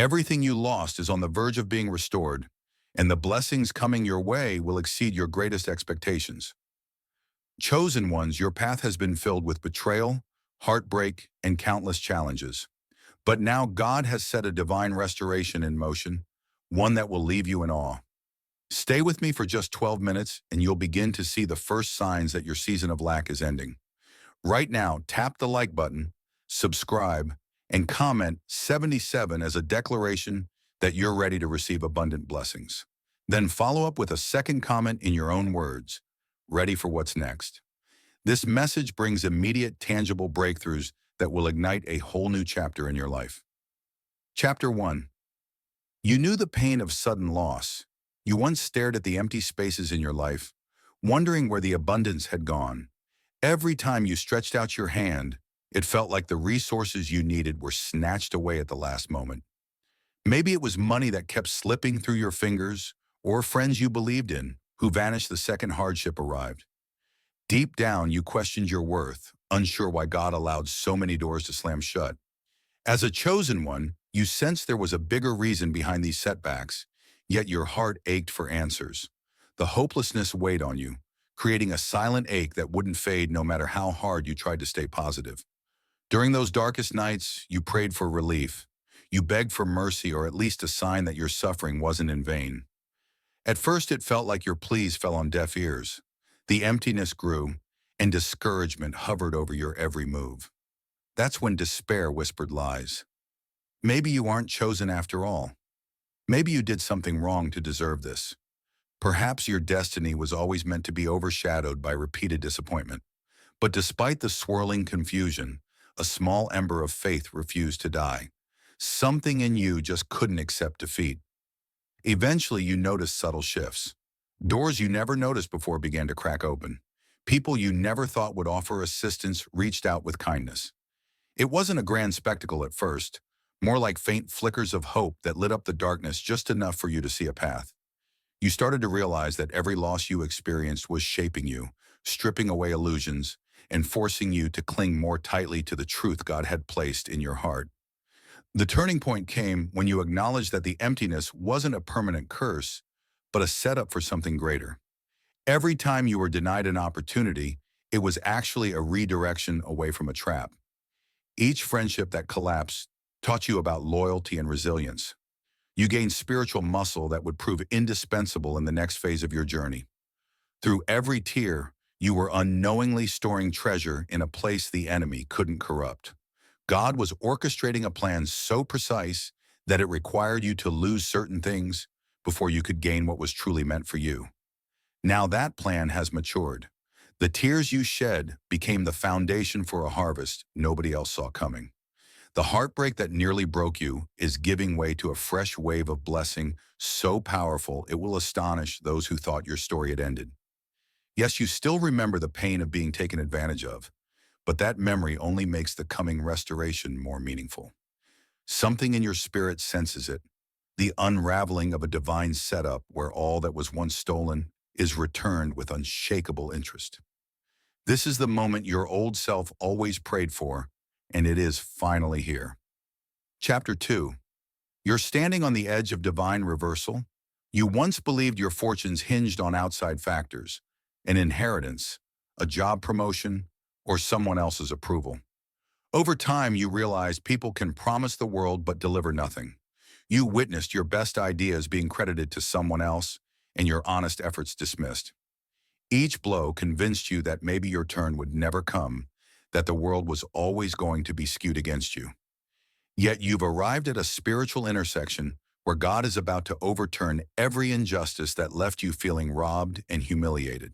Everything you lost is on the verge of being restored, and the blessings coming your way will exceed your greatest expectations. Chosen ones, your path has been filled with betrayal, heartbreak, and countless challenges. But now God has set a divine restoration in motion, one that will leave you in awe. Stay with me for just 12 minutes and you'll begin to see the first signs that your season of lack is ending. Right now, tap the like button, subscribe, and comment 77 as a declaration that you're ready to receive abundant blessings. Then follow up with a second comment in your own words, ready for what's next. This message brings immediate, tangible breakthroughs that will ignite a whole new chapter in your life. Chapter 1. You knew the pain of sudden loss. You once stared at the empty spaces in your life, wondering where the abundance had gone. Every time you stretched out your hand, it felt like the resources you needed were snatched away at the last moment. Maybe it was money that kept slipping through your fingers, or friends you believed in, who vanished the second hardship arrived. Deep down, you questioned your worth, unsure why God allowed so many doors to slam shut. As a chosen one, you sensed there was a bigger reason behind these setbacks, yet your heart ached for answers. The hopelessness weighed on you, creating a silent ache that wouldn't fade no matter how hard you tried to stay positive. During those darkest nights, you prayed for relief. You begged for mercy or at least a sign that your suffering wasn't in vain. At first, it felt like your pleas fell on deaf ears. The emptiness grew, and discouragement hovered over your every move. That's when despair whispered lies. Maybe you aren't chosen after all. Maybe you did something wrong to deserve this. Perhaps your destiny was always meant to be overshadowed by repeated disappointment. But despite the swirling confusion, a small ember of faith refused to die. Something in you just couldn't accept defeat. Eventually, you noticed subtle shifts. Doors you never noticed before began to crack open. People you never thought would offer assistance reached out with kindness. It wasn't a grand spectacle at first, more like faint flickers of hope that lit up the darkness just enough for you to see a path. You started to realize that every loss you experienced was shaping you, stripping away illusions, and forcing you to cling more tightly to the truth God had placed in your heart. The turning point came when you acknowledged that the emptiness wasn't a permanent curse, but a setup for something greater. Every time you were denied an opportunity, it was actually a redirection away from a trap. Each friendship that collapsed taught you about loyalty and resilience. You gained spiritual muscle that would prove indispensable in the next phase of your journey. Through every tear, you were unknowingly storing treasure in a place the enemy couldn't corrupt. God was orchestrating a plan so precise that it required you to lose certain things before you could gain what was truly meant for you. Now that plan has matured. The tears you shed became the foundation for a harvest nobody else saw coming. The heartbreak that nearly broke you is giving way to a fresh wave of blessing so powerful it will astonish those who thought your story had ended. Yes, you still remember the pain of being taken advantage of, but that memory only makes the coming restoration more meaningful. Something in your spirit senses it, the unraveling of a divine setup where all that was once stolen is returned with unshakable interest. This is the moment your old self always prayed for, and it is finally here. Chapter 2. You're standing on the edge of divine reversal. You once believed your fortunes hinged on outside factors, an inheritance, a job promotion, or someone else's approval. Over time, you realized people can promise the world but deliver nothing. You witnessed your best ideas being credited to someone else and your honest efforts dismissed. Each blow convinced you that maybe your turn would never come, that the world was always going to be skewed against you. Yet you've arrived at a spiritual intersection where God is about to overturn every injustice that left you feeling robbed and humiliated.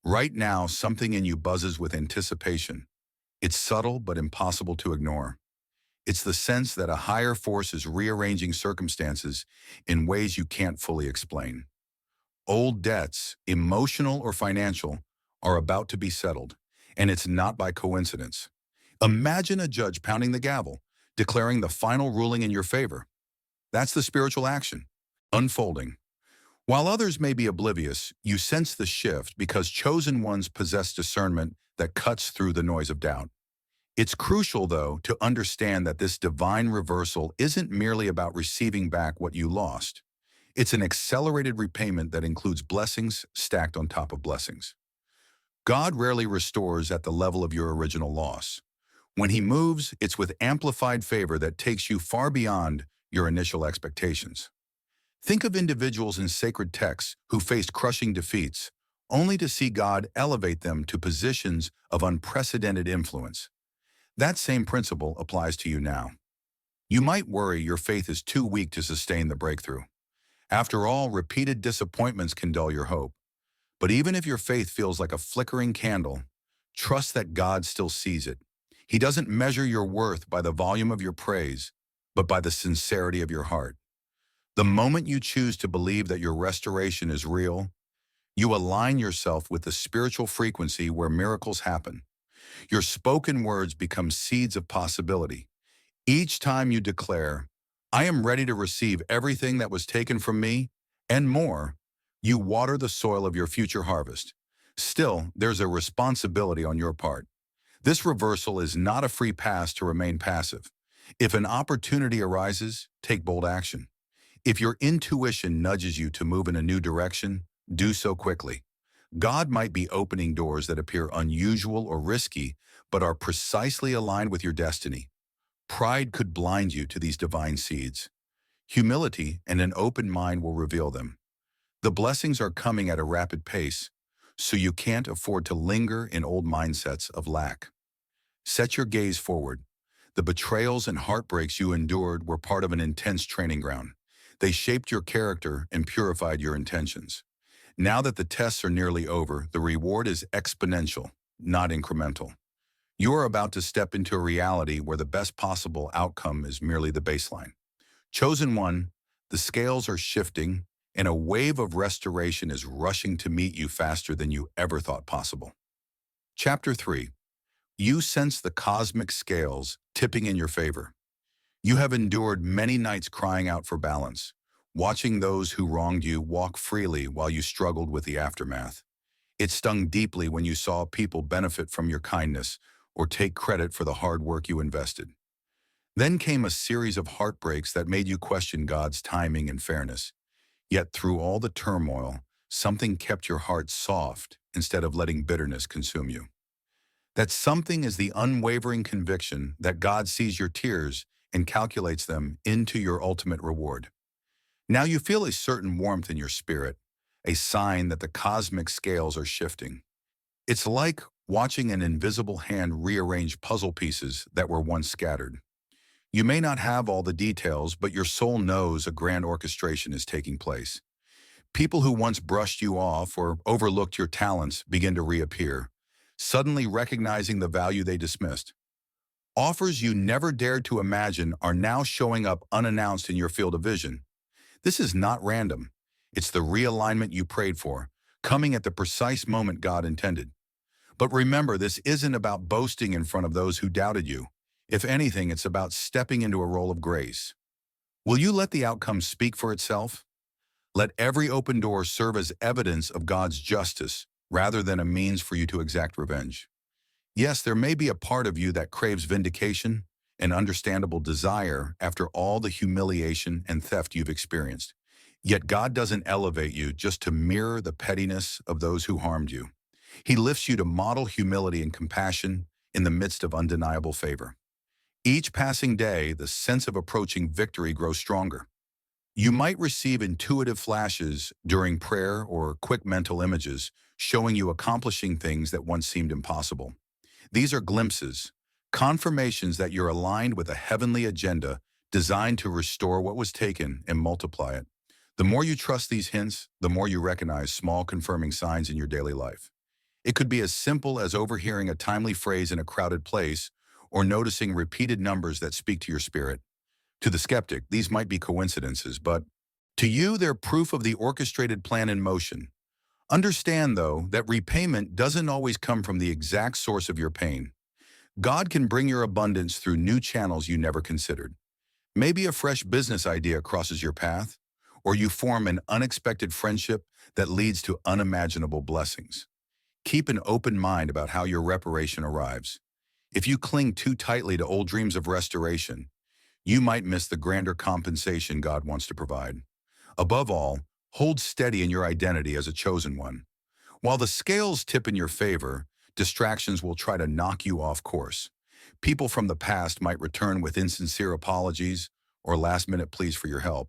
Right now, something in you buzzes with anticipation. It's subtle but impossible to ignore. It's the sense that a higher force is rearranging circumstances in ways you can't fully explain. Old debts, emotional or financial, are about to be settled, and it's not by coincidence. Imagine a judge pounding the gavel, declaring the final ruling in your favor. That's the spiritual action, unfolding. While others may be oblivious, you sense the shift because chosen ones possess discernment that cuts through the noise of doubt. It's crucial, though, to understand that this divine reversal isn't merely about receiving back what you lost. It's an accelerated repayment that includes blessings stacked on top of blessings. God rarely restores at the level of your original loss. When he moves, it's with amplified favor that takes you far beyond your initial expectations. Think of individuals in sacred texts who faced crushing defeats, only to see God elevate them to positions of unprecedented influence. That same principle applies to you now. You might worry your faith is too weak to sustain the breakthrough. After all, repeated disappointments can dull your hope. But even if your faith feels like a flickering candle, trust that God still sees it. He doesn't measure your worth by the volume of your praise, but by the sincerity of your heart. The moment you choose to believe that your restoration is real, you align yourself with the spiritual frequency where miracles happen. Your spoken words become seeds of possibility. Each time you declare, "I am ready to receive everything that was taken from me," and more, you water the soil of your future harvest. Still, there's a responsibility on your part. This reversal is not a free pass to remain passive. If an opportunity arises, take bold action. If your intuition nudges you to move in a new direction, do so quickly. God might be opening doors that appear unusual or risky, but are precisely aligned with your destiny. Pride could blind you to these divine seeds. Humility and an open mind will reveal them. The blessings are coming at a rapid pace, so you can't afford to linger in old mindsets of lack. Set your gaze forward. The betrayals and heartbreaks you endured were part of an intense training ground. They shaped your character and purified your intentions. Now that the tests are nearly over, the reward is exponential, not incremental. You are about to step into a reality where the best possible outcome is merely the baseline. Chosen one, the scales are shifting, and a wave of restoration is rushing to meet you faster than you ever thought possible. Chapter 3. You sense the cosmic scales tipping in your favor. You have endured many nights crying out for balance, watching those who wronged you walk freely while you struggled with the aftermath. It stung deeply when you saw people benefit from your kindness or take credit for the hard work you invested. Then came a series of heartbreaks that made you question God's timing and fairness. Yet through all the turmoil, something kept your heart soft instead of letting bitterness consume you. That something is the unwavering conviction that God sees your tears and calculates them into your ultimate reward. Now you feel a certain warmth in your spirit, a sign that the cosmic scales are shifting. It's like watching an invisible hand rearrange puzzle pieces that were once scattered. You may not have all the details, but your soul knows a grand orchestration is taking place. People who once brushed you off or overlooked your talents begin to reappear, suddenly recognizing the value they dismissed. Offers you never dared to imagine are now showing up unannounced in your field of vision. This is not random. It's the realignment you prayed for, coming at the precise moment God intended. But remember, this isn't about boasting in front of those who doubted you. If anything, it's about stepping into a role of grace. Will you let the outcome speak for itself? Let every open door serve as evidence of God's justice rather than a means for you to exact revenge. Yes, there may be a part of you that craves vindication, an understandable desire after all the humiliation and theft you've experienced. Yet God doesn't elevate you just to mirror the pettiness of those who harmed you. He lifts you to model humility and compassion in the midst of undeniable favor. Each passing day, the sense of approaching victory grows stronger. You might receive intuitive flashes during prayer or quick mental images showing you accomplishing things that once seemed impossible. These are glimpses, confirmations that you're aligned with a heavenly agenda designed to restore what was taken and multiply it. The more you trust these hints, the more you recognize small confirming signs in your daily life. It could be as simple as overhearing a timely phrase in a crowded place or noticing repeated numbers that speak to your spirit. To the skeptic, these might be coincidences, but to you, they're proof of the orchestrated plan in motion. Understand, though, that repayment doesn't always come from the exact source of your pain. God can bring your abundance through new channels you never considered. Maybe a fresh business idea crosses your path, or you form an unexpected friendship that leads to unimaginable blessings. Keep an open mind about how your reparation arrives. If you cling too tightly to old dreams of restoration, you might miss the grander compensation God wants to provide. Above all, hold steady in your identity as a chosen one. While the scales tip in your favor, distractions will try to knock you off course. People from the past might return with insincere apologies or last-minute pleas for your help.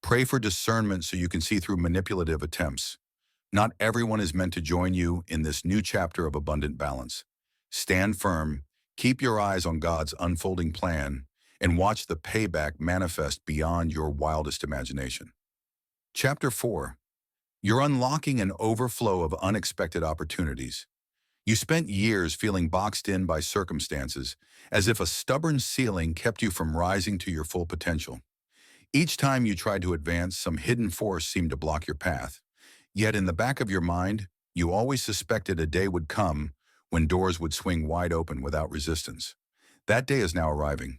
Pray for discernment so you can see through manipulative attempts. Not everyone is meant to join you in this new chapter of abundant balance. Stand firm, keep your eyes on God's unfolding plan, and watch the payback manifest beyond your wildest imagination. Chapter 4. You're unlocking an overflow of unexpected opportunities. You spent years feeling boxed in by circumstances, as if a stubborn ceiling kept you from rising to your full potential. Each time you tried to advance, some hidden force seemed to block your path. Yet in the back of your mind, you always suspected a day would come when doors would swing wide open without resistance. That day is now arriving.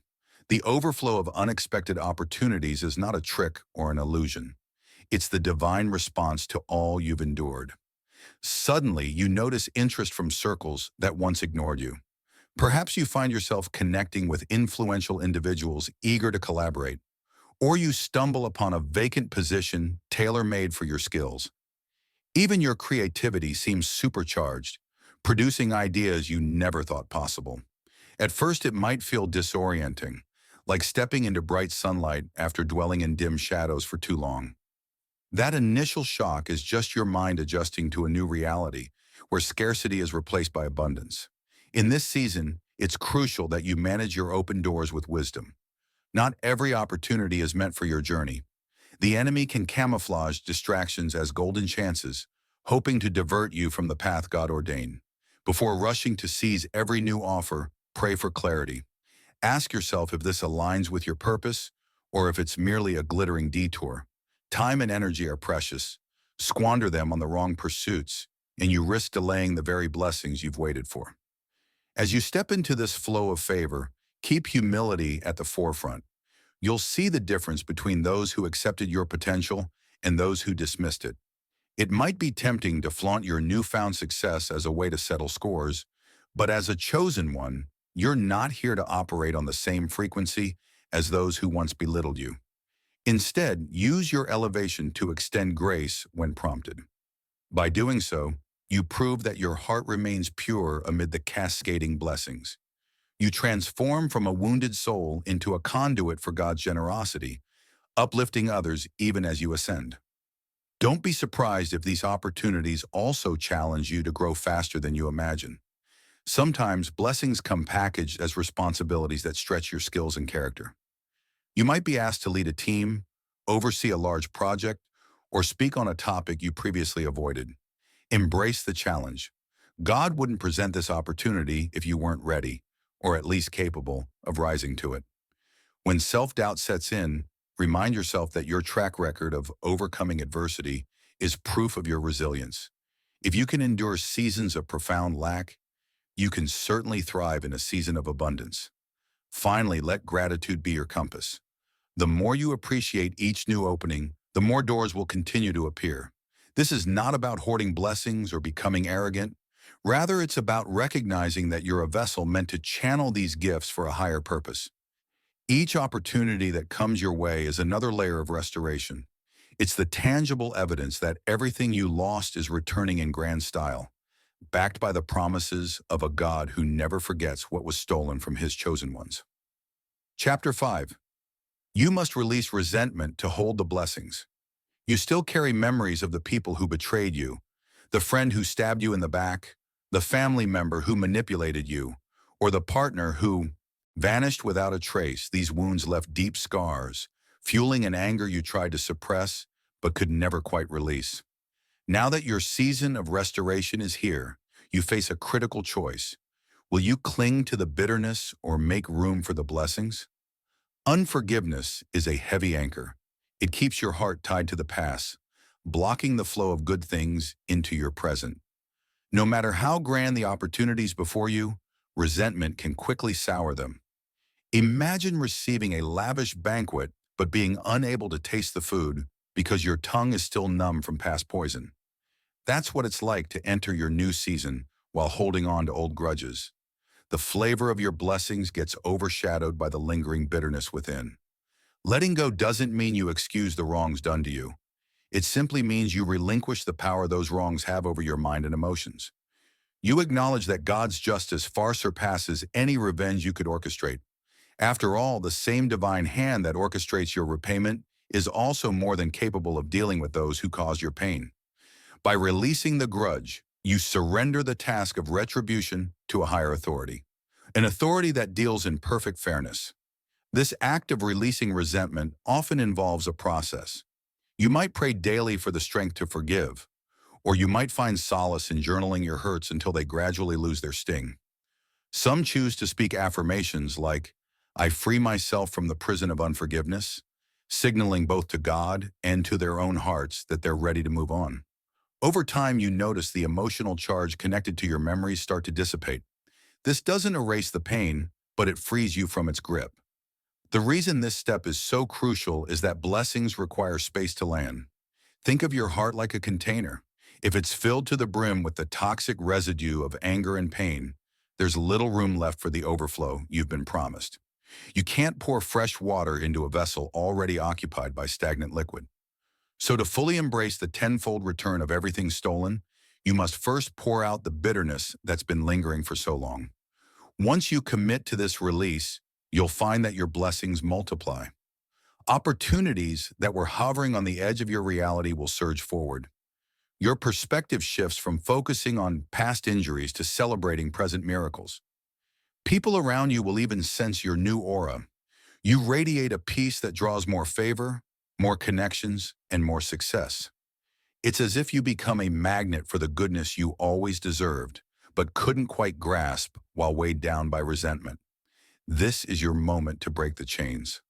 The overflow of unexpected opportunities is not a trick or an illusion. It's the divine response to all you've endured. Suddenly, you notice interest from circles that once ignored you. Perhaps you find yourself connecting with influential individuals eager to collaborate, or you stumble upon a vacant position tailor-made for your skills. Even your creativity seems supercharged, producing ideas you never thought possible. At first, it might feel disorienting, like stepping into bright sunlight after dwelling in dim shadows for too long. That initial shock is just your mind adjusting to a new reality, where scarcity is replaced by abundance. In this season, it's crucial that you manage your open doors with wisdom. Not every opportunity is meant for your journey. The enemy can camouflage distractions as golden chances, hoping to divert you from the path God ordained. Before rushing to seize every new offer, pray for clarity. Ask yourself if this aligns with your purpose or if it's merely a glittering detour. Time and energy are precious. Squander them on the wrong pursuits, and you risk delaying the very blessings you've waited for. As you step into this flow of favor, keep humility at the forefront. You'll see the difference between those who accepted your potential and those who dismissed it. It might be tempting to flaunt your newfound success as a way to settle scores, but as a chosen one, you're not here to operate on the same frequency as those who once belittled you. Instead, use your elevation to extend grace when prompted. By doing so, you prove that your heart remains pure amid the cascading blessings. You transform from a wounded soul into a conduit for God's generosity, uplifting others even as you ascend. Don't be surprised if these opportunities also challenge you to grow faster than you imagine. Sometimes blessings come packaged as responsibilities that stretch your skills and character. You might be asked to lead a team, oversee a large project, or speak on a topic you previously avoided. Embrace the challenge. God wouldn't present this opportunity if you weren't ready, or at least capable, of rising to it. When self-doubt sets in, remind yourself that your track record of overcoming adversity is proof of your resilience. If you can endure seasons of profound lack, you can certainly thrive in a season of abundance. Finally, let gratitude be your compass. The more you appreciate each new opening, the more doors will continue to appear. This is not about hoarding blessings or becoming arrogant. Rather, it's about recognizing that you're a vessel meant to channel these gifts for a higher purpose. Each opportunity that comes your way is another layer of restoration. It's the tangible evidence that everything you lost is returning in grand style, backed by the promises of a God who never forgets what was stolen from his chosen ones. Chapter 5. You must release resentment to hold the blessings. You still carry memories of the people who betrayed you, the friend who stabbed you in the back, the family member who manipulated you, or the partner who vanished without a trace. These wounds left deep scars, fueling an anger you tried to suppress but could never quite release. Now that your season of restoration is here, you face a critical choice. Will you cling to the bitterness or make room for the blessings? Unforgiveness is a heavy anchor. It keeps your heart tied to the past, blocking the flow of good things into your present. No matter how grand the opportunities before you, resentment can quickly sour them. Imagine receiving a lavish banquet but being unable to taste the food because your tongue is still numb from past poison. That's what it's like to enter your new season while holding on to old grudges. the flavor of your blessings gets overshadowed by the lingering bitterness within. Letting go doesn't mean you excuse the wrongs done to you. It simply means you relinquish the power those wrongs have over your mind and emotions. You acknowledge that God's justice far surpasses any revenge you could orchestrate. After all, the same divine hand that orchestrates your repayment is also more than capable of dealing with those who caused your pain. By releasing the grudge, you surrender the task of retribution to a higher authority, an authority that deals in perfect fairness. This act of releasing resentment often involves a process. You might pray daily for the strength to forgive, or you might find solace in journaling your hurts until they gradually lose their sting. Some choose to speak affirmations like, "I free myself from the prison of unforgiveness," signaling both to God and to their own hearts that they're ready to move on. Over time, you notice the emotional charge connected to your memories start to dissipate. This doesn't erase the pain, but it frees you from its grip. The reason this step is so crucial is that blessings require space to land. Think of your heart like a container. If it's filled to the brim with the toxic residue of anger and pain, there's little room left for the overflow you've been promised. You can't pour fresh water into a vessel already occupied by stagnant liquid. So to fully embrace the tenfold return of everything stolen, you must first pour out the bitterness that's been lingering for so long. Once you commit to this release, you'll find that your blessings multiply. Opportunities that were hovering on the edge of your reality will surge forward. Your perspective shifts from focusing on past injuries to celebrating present miracles. People around you will even sense your new aura. You radiate a peace that draws more favor, more connections, and more success. It's as if you become a magnet for the goodness you always deserved, but couldn't quite grasp while weighed down by resentment. This is your moment to break the chains.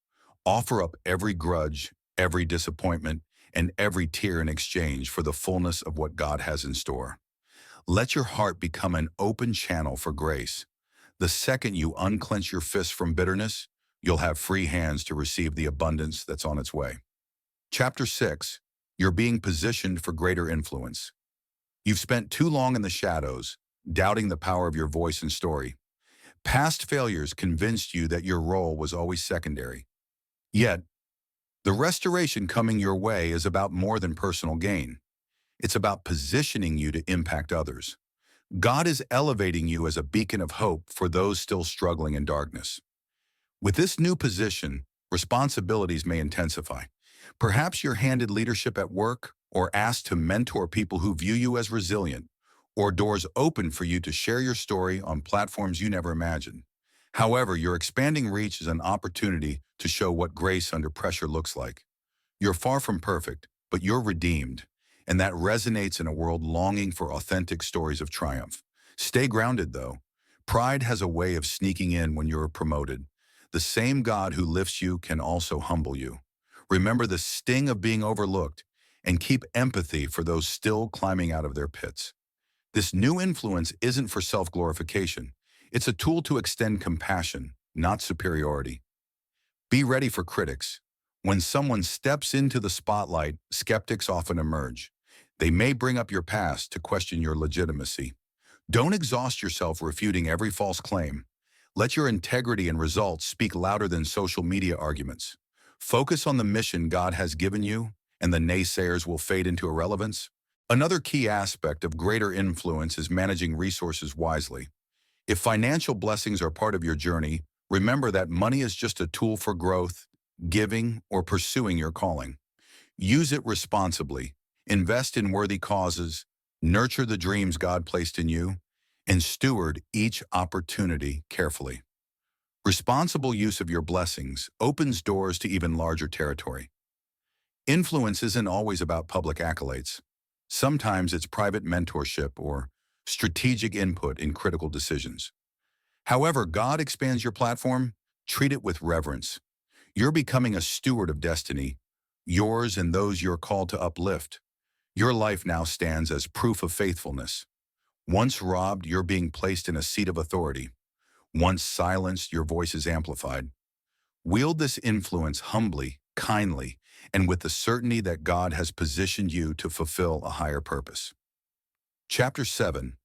Offer up every grudge, every disappointment, and every tear in exchange for the fullness of what God has in store. Let your heart become an open channel for grace. The second you unclench your fists from bitterness, you'll have free hands to receive the abundance that's on its way. Chapter 6. You're being positioned for greater influence. You've spent too long in the shadows, doubting the power of your voice and story. Past failures convinced you that your role was always secondary. Yet, the restoration coming your way is about more than personal gain. It's about positioning you to impact others. God is elevating you as a beacon of hope for those still struggling in darkness. With this new position, responsibilities may intensify. Perhaps you're handed leadership at work or asked to mentor people who view you as resilient, or doors open for you to share your story on platforms you never imagined. However, your expanding reach is an opportunity to show what grace under pressure looks like. You're far from perfect, but you're redeemed, and that resonates in a world longing for authentic stories of triumph. Stay grounded, though. Pride has a way of sneaking in when you're promoted. The same God who lifts you can also humble you. Remember the sting of being overlooked, and keep empathy for those still climbing out of their pits. This new influence isn't for self-glorification. It's a tool to extend compassion, not superiority. Be ready for critics. When someone steps into the spotlight, skeptics often emerge. They may bring up your past to question your legitimacy. Don't exhaust yourself refuting every false claim. Let your integrity and results speak louder than social media arguments. Focus on the mission God has given you, and the naysayers will fade into irrelevance. Another key aspect of greater influence is managing resources wisely. If financial blessings are part of your journey, remember that money is just a tool for growth, giving, or pursuing your calling. Use it responsibly. Invest in worthy causes, nurture the dreams God placed in you, and steward each opportunity carefully. Responsible use of your blessings opens doors to even larger territory. Influence isn't always about public accolades. Sometimes it's private mentorship or strategic input in critical decisions. However God expands your platform, treat it with reverence. You're becoming a steward of destiny, yours and those you're called to uplift. Your life now stands as proof of faithfulness. Once robbed, you're being placed in a seat of authority. Once silenced, your voice is amplified. Wield this influence humbly, kindly, and with the certainty that God has positioned you to fulfill a higher purpose. Chapter 7.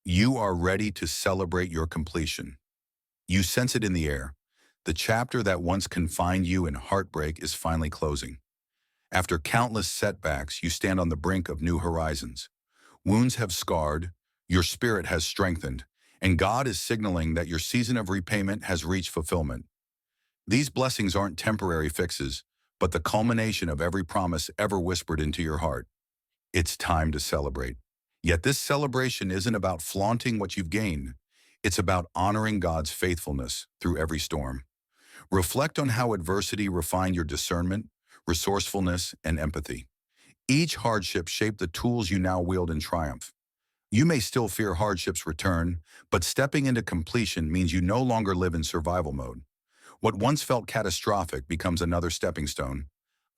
You are ready to celebrate your completion. You sense it in the air. The chapter that once confined you in heartbreak is finally closing. After countless setbacks, you stand on the brink of new horizons. Wounds have scarred, your spirit has strengthened, and God is signaling that your season of repayment has reached fulfillment. These blessings aren't temporary fixes, but the culmination of every promise ever whispered into your heart. It's time to celebrate. Yet this celebration isn't about flaunting what you've gained. It's about honoring God's faithfulness through every storm. Reflect on how adversity refined your discernment, resourcefulness, and empathy. Each hardship shaped the tools you now wield in triumph. You may still fear hardship's return, but stepping into completion means you no longer live in survival mode. What once felt catastrophic becomes another stepping stone,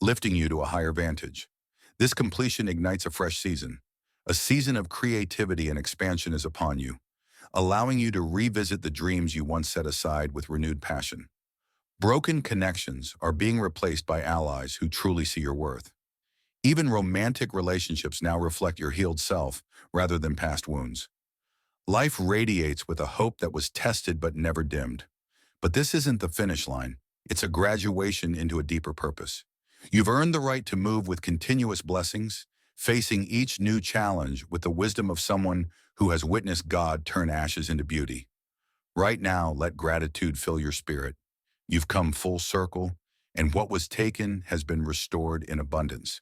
lifting you to a higher vantage. This completion ignites a fresh season. A season of creativity and expansion is upon you, allowing you to revisit the dreams you once set aside with renewed passion. Broken connections are being replaced by allies who truly see your worth. Even romantic relationships now reflect your healed self rather than past wounds. Life radiates with a hope that was tested but never dimmed. But this isn't the finish line. It's a graduation into a deeper purpose. You've earned the right to move with continuous blessings, facing each new challenge with the wisdom of someone who has witnessed God turn ashes into beauty. Right now, let gratitude fill your spirit. You've come full circle, and what was taken has been restored in abundance.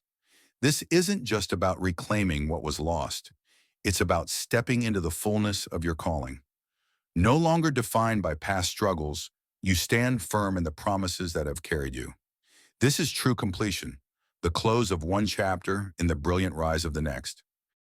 This isn't just about reclaiming what was lost. It's about stepping into the fullness of your calling. No longer defined by past struggles, you stand firm in the promises that have carried you. This is true completion, the close of one chapter in the brilliant rise of the next.